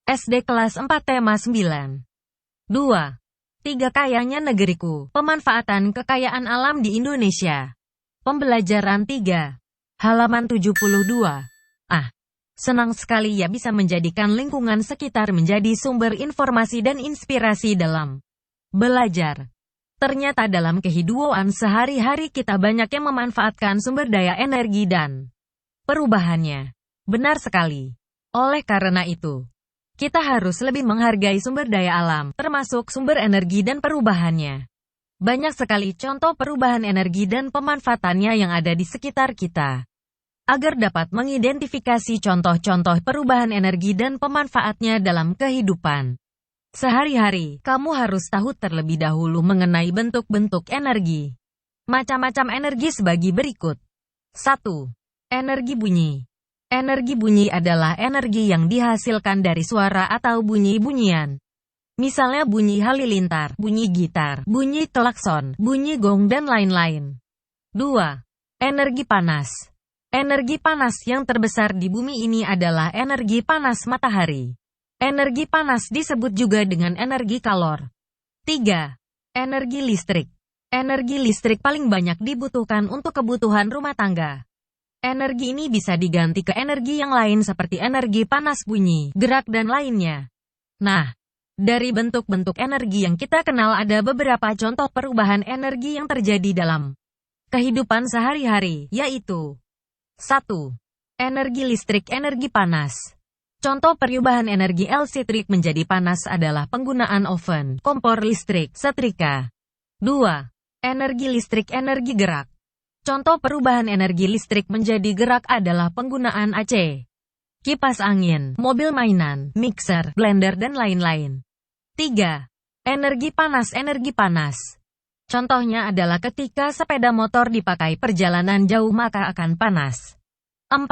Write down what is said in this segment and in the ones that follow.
SD kelas 4 tema 9. 2. 3 kayanya negeriku, pemanfaatan kekayaan alam di Indonesia. Pembelajaran 3. Halaman 72. Senang sekali ya bisa menjadikan lingkungan sekitar menjadi sumber informasi dan inspirasi dalam belajar. Ternyata dalam kehidupan sehari-hari kita banyak yang memanfaatkan sumber daya energi dan perubahannya. Benar sekali. Oleh karena itu, kita harus lebih menghargai sumber daya alam, termasuk sumber energi dan perubahannya. Banyak sekali contoh perubahan energi dan pemanfaatannya yang ada di sekitar kita. Agar dapat mengidentifikasi contoh-contoh perubahan energi dan pemanfaatnya dalam kehidupan sehari-hari, kamu harus tahu terlebih dahulu mengenai bentuk-bentuk energi. Macam-macam energi sebagai berikut. 1. Energi bunyi. Energi bunyi adalah energi yang dihasilkan dari suara atau bunyi-bunyian. Misalnya bunyi halilintar, bunyi gitar, bunyi klakson, bunyi gong, dan lain-lain. 2. Energi panas. Energi panas yang terbesar di bumi ini adalah energi panas matahari. Energi panas disebut juga dengan energi kalor. 3. Energi listrik. Energi listrik paling banyak dibutuhkan untuk kebutuhan rumah tangga. Energi ini bisa diganti ke energi yang lain seperti energi panas bunyi, gerak, dan lainnya. Nah, dari bentuk-bentuk energi yang kita kenal ada beberapa contoh perubahan energi yang terjadi dalam kehidupan sehari-hari, yaitu 1. Energi listrik, energi panas. Contoh perubahan energi listrik menjadi panas adalah penggunaan oven, kompor listrik, setrika. 2. Energi listrik, energi gerak. Contoh perubahan energi listrik menjadi gerak adalah penggunaan AC, kipas angin, mobil mainan, mixer, blender, dan lain-lain. 3. Energi panas, energi panas. Contohnya adalah ketika sepeda motor dipakai perjalanan jauh maka akan panas. 4.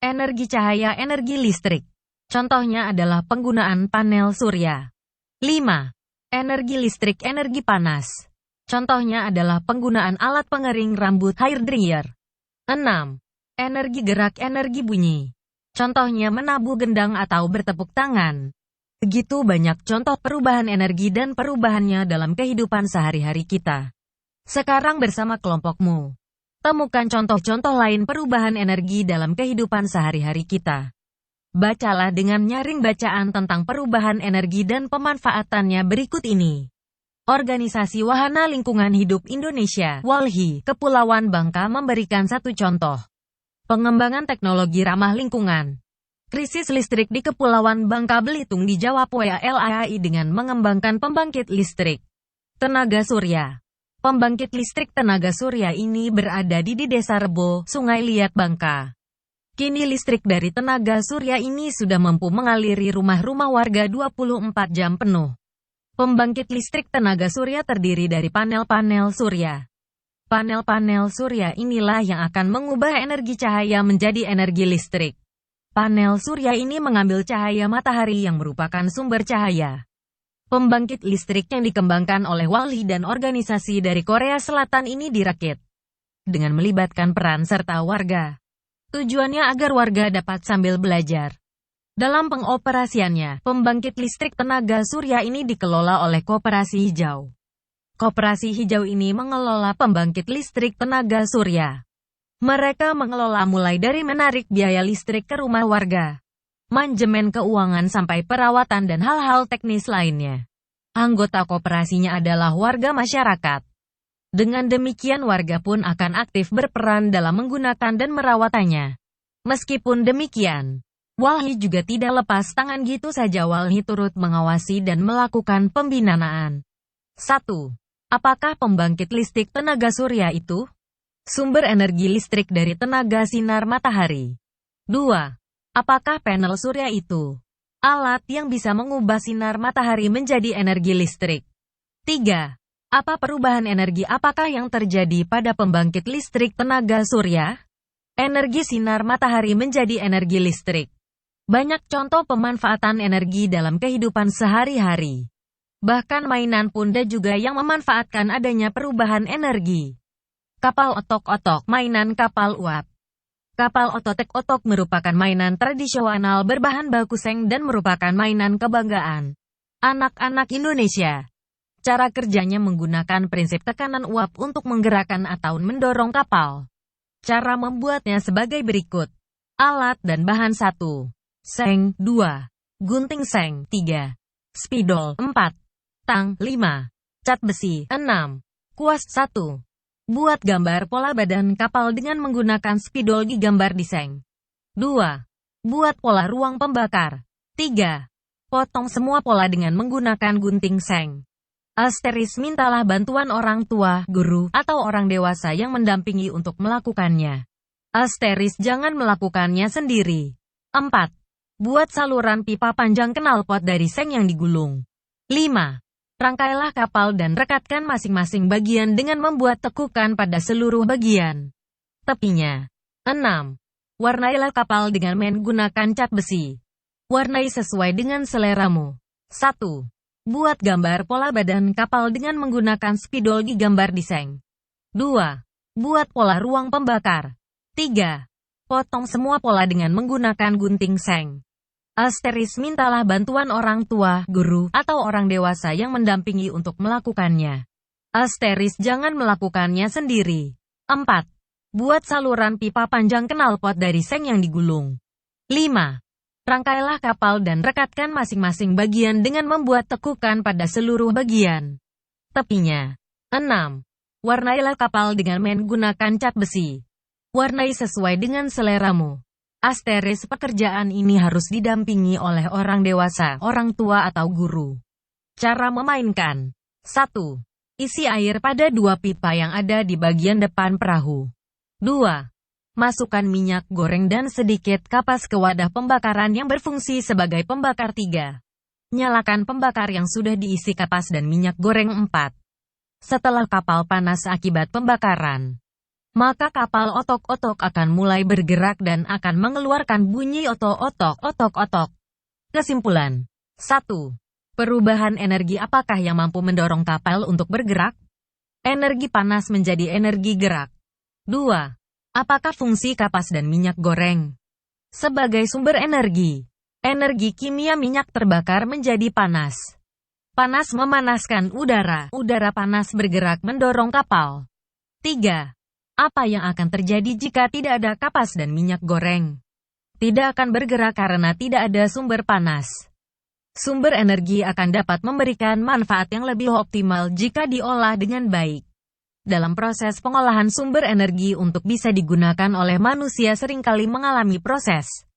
Energi cahaya, energi listrik. Contohnya adalah penggunaan panel surya. 5. Energi listrik, energi panas. Contohnya adalah penggunaan alat pengering rambut hair dryer. 6. Energi gerak, energi bunyi. Contohnya menabuh gendang atau bertepuk tangan. Begitu banyak contoh perubahan energi dan perubahannya dalam kehidupan sehari-hari kita. Sekarang bersama kelompokmu, temukan contoh-contoh lain perubahan energi dalam kehidupan sehari-hari kita. Bacalah dengan nyaring bacaan tentang perubahan energi dan pemanfaatannya berikut ini. Organisasi Wahana Lingkungan Hidup Indonesia, WALHI, Kepulauan Bangka memberikan satu contoh pengembangan teknologi ramah lingkungan. Krisis listrik di Kepulauan Bangka Belitung dijawab WLAI dengan mengembangkan pembangkit listrik tenaga surya. Pembangkit listrik tenaga surya ini berada di Desa Rebo, Sungai Liat, Bangka. Kini listrik dari tenaga surya ini sudah mampu mengaliri rumah-rumah warga 24 jam penuh. Pembangkit listrik tenaga surya terdiri dari panel-panel surya. Panel-panel surya inilah yang akan mengubah energi cahaya menjadi energi listrik. Panel surya ini mengambil cahaya matahari yang merupakan sumber cahaya. Pembangkit listrik yang dikembangkan oleh WALHI dan organisasi dari Korea Selatan ini dirakit dengan melibatkan peran serta warga. Tujuannya agar warga dapat sambil belajar. Dalam pengoperasiannya, pembangkit listrik tenaga surya ini dikelola oleh Koperasi Hijau. Koperasi Hijau ini mengelola pembangkit listrik tenaga surya. Mereka mengelola mulai dari menarik biaya listrik ke rumah warga, manajemen keuangan sampai perawatan dan hal-hal teknis lainnya. Anggota koperasinya adalah warga masyarakat. Dengan demikian warga pun akan aktif berperan dalam menggunakan dan merawatannya. Meskipun demikian, WALHI juga tidak lepas tangan gitu saja. WALHI turut mengawasi dan melakukan pembinaan. 1. Apakah pembangkit listrik tenaga surya itu sumber energi listrik dari tenaga sinar matahari? 2. Apakah panel surya itu alat yang bisa mengubah sinar matahari menjadi energi listrik? 3. Apa perubahan energi apakah yang terjadi pada pembangkit listrik tenaga surya? Energi sinar matahari menjadi energi listrik. Banyak contoh pemanfaatan energi dalam kehidupan sehari-hari. Bahkan mainan pun ada juga yang memanfaatkan adanya perubahan energi. Kapal otok-otok, mainan kapal uap. Kapal ototek-otok merupakan mainan tradisional berbahan baku seng dan merupakan mainan kebanggaan anak-anak Indonesia. Cara kerjanya menggunakan prinsip tekanan uap untuk menggerakkan atau mendorong kapal. Cara membuatnya sebagai berikut. Alat dan bahan 1. Seng 2. Gunting seng 3. Spidol 4. Tang 5. Cat besi 6. Kuas 1. Buat gambar pola badan kapal dengan menggunakan spidol digambar di seng. 2. Buat pola ruang pembakar. 3. Potong semua pola dengan menggunakan gunting seng. Asteris mintalah bantuan orang tua, guru, atau orang dewasa yang mendampingi untuk melakukannya. Asteris jangan melakukannya sendiri. 4. Buat saluran pipa panjang knalpot dari seng yang digulung. 5. Rangkailah kapal dan rekatkan masing-masing bagian dengan membuat tekukan pada seluruh bagian tepinya. 6. Warnailah kapal dengan menggunakan cat besi. Warnai sesuai dengan seleramu. 1. Buat gambar pola badan kapal dengan menggunakan spidol digambar di seng. 2. Buat pola ruang pembakar. 3. Potong semua pola dengan menggunakan gunting seng. Asteris mintalah bantuan orang tua, guru, atau orang dewasa yang mendampingi untuk melakukannya. Asteris jangan melakukannya sendiri. 4. Buat saluran pipa panjang knalpot dari seng yang digulung. 5. Rangkailah kapal dan rekatkan masing-masing bagian dengan membuat tekukan pada seluruh bagian tepinya. 6. Warnailah kapal dengan menggunakan cat besi. Warnai sesuai dengan seleramu. Asteris pekerjaan ini harus didampingi oleh orang dewasa, orang tua atau guru. Cara memainkan. 1. Isi air pada 2 pipa yang ada di bagian depan perahu. 2. Masukkan minyak goreng dan sedikit kapas ke wadah pembakaran yang berfungsi sebagai pembakar. 3. Nyalakan pembakar yang sudah diisi kapas dan minyak goreng. 4. Setelah kapal panas akibat pembakaran, maka kapal otok-otok akan mulai bergerak dan akan mengeluarkan bunyi otok-otok. Kesimpulan. 1. Perubahan energi apakah yang mampu mendorong kapal untuk bergerak? Energi panas menjadi energi gerak. 2. Apakah fungsi kapas dan minyak goreng? Sebagai sumber energi. Energi kimia minyak terbakar menjadi panas. Panas memanaskan udara. Udara panas bergerak mendorong kapal. 3. Apa yang akan terjadi jika tidak ada kapas dan minyak goreng? Tidak akan bergerak karena tidak ada sumber panas. Sumber energi akan dapat memberikan manfaat yang lebih optimal jika diolah dengan baik. Dalam proses pengolahan sumber energi untuk bisa digunakan oleh manusia seringkali mengalami proses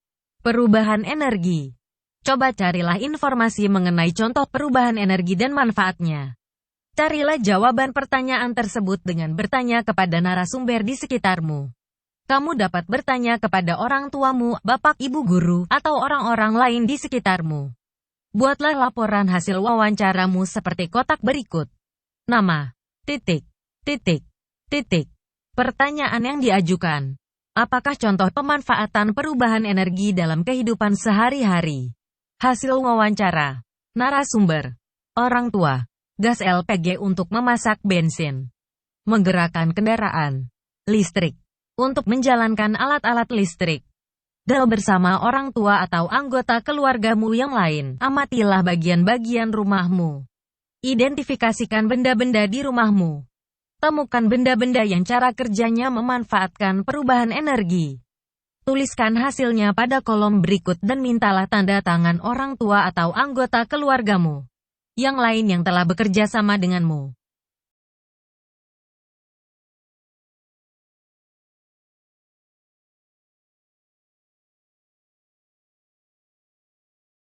perubahan energi. Coba carilah informasi mengenai contoh perubahan energi dan manfaatnya. Carilah jawaban pertanyaan tersebut dengan bertanya kepada narasumber di sekitarmu. Kamu dapat bertanya kepada orang tuamu, bapak, ibu guru, atau orang-orang lain di sekitarmu. Buatlah laporan hasil wawancaramu seperti kotak berikut. Nama, Pertanyaan yang diajukan. Apakah contoh pemanfaatan perubahan energi dalam kehidupan sehari-hari? Hasil wawancara. Narasumber. Orang tua. Gas LPG untuk memasak bensin. Menggerakkan kendaraan listrik. Untuk menjalankan alat-alat listrik. Dal bersama orang tua atau anggota keluargamu yang lain. Amatilah bagian-bagian rumahmu. Identifikasikan benda-benda di rumahmu. Temukan benda-benda yang cara kerjanya memanfaatkan perubahan energi. Tuliskan hasilnya pada kolom berikut dan mintalah tanda tangan orang tua atau anggota keluargamu yang lain yang telah bekerja sama denganmu.